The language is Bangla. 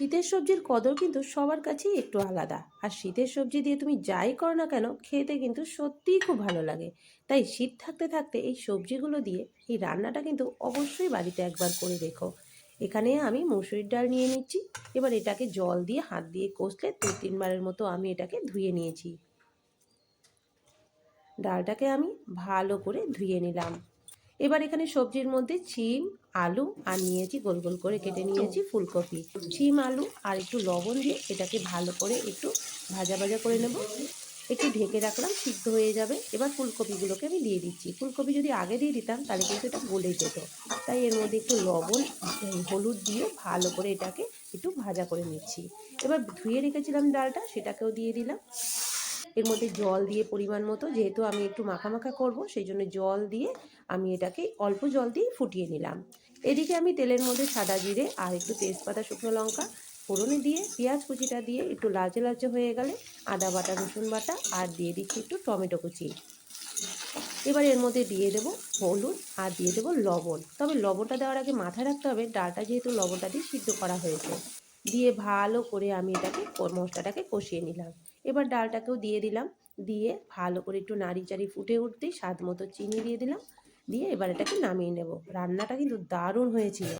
শীতের সবজির কদর কিন্তু সবার কাছেই একটু আলাদা। আর শীতের সবজি দিয়ে তুমি যাই করো না কেন খেতে কিন্তু সত্যিই খুব ভালো লাগে। তাই শীত থাকতে থাকতে এই সবজিগুলো দিয়ে এই রান্নাটা কিন্তু অবশ্যই বাড়িতে একবার করে দেখো। এখানে আমি মসুরির ডাল নিয়ে নিচ্ছি। এবার এটাকে জল দিয়ে হাত দিয়ে কষলে 2-3 বারের মতো আমি এটাকে ধুয়ে নিয়েছি। ডালটাকে আমি ভালো করে ধুয়ে নিলাম। এবার এখানে সবজির মধ্যে শিম, আলু আর নিয়েছি গোল গোল করে কেটে নিয়েছি ফুলকপি। শিম, আলু আর একটু লবণ দিয়ে এটাকে ভালো করে একটু ভাজা ভাজা করে নেব। একটু ঢেকে রাখলাম, সিদ্ধ হয়ে যাবে। এবার ফুলকপিগুলোকে আমি দিয়ে দিচ্ছি। ফুলকপি যদি আগে দিয়ে দিতাম তাহলে কিন্তু এটা গলে যেত। তাই এর মধ্যে একটু লবণ, হলুদ দিয়ে ভালো করে এটাকে একটু ভাজা করে নিচ্ছি। এবার ধুয়ে রেখেছিলাম ডালটা, সেটাকেও দিয়ে দিলাম। এর মধ্যে জল দিয়ে পরিমাণ মতো, যেহেতু আমি একটু মাখা মাখা করবো সেই জন্য জল দিয়ে আমি এটাকে অল্প জল দিয়ে ফুটিয়ে নিলাম। এদিকে আমি তেলের মধ্যে সাদা জিরে আর একটু তেজপাতা, শুকনো লঙ্কা ফোড়নে দিয়ে পেঁয়াজ কুচিটা দিয়ে একটু লালচে লালচে হয়ে গেলে আদা বাটা, রসুন বাটা আর দিয়ে দিচ্ছি একটু টমেটো কুচি। এবার এর মধ্যে দিয়ে দেবো হলুদ আর দিয়ে দেবো লবণ। তবে লবণটা দেওয়ার আগে মাথায় রাখতে হবে ডালটা যেহেতু লবণটা দিয়ে সিদ্ধ করা হয়েছে। দিয়ে ভালো করে আমি এটাকে মশলাটাকে কষিয়ে নিলাম। এবার ডালটাকেও দিয়ে দিলাম। দিয়ে ভালো করে একটু নাড়ি চাড়ি ফুটে উঠতেই স্বাদ মতো চিনি দিয়ে দিলাম। দিয়ে এবার এটাকে নামিয়ে নেব। রান্নাটা কিন্তু দারুণ হয়েছিল।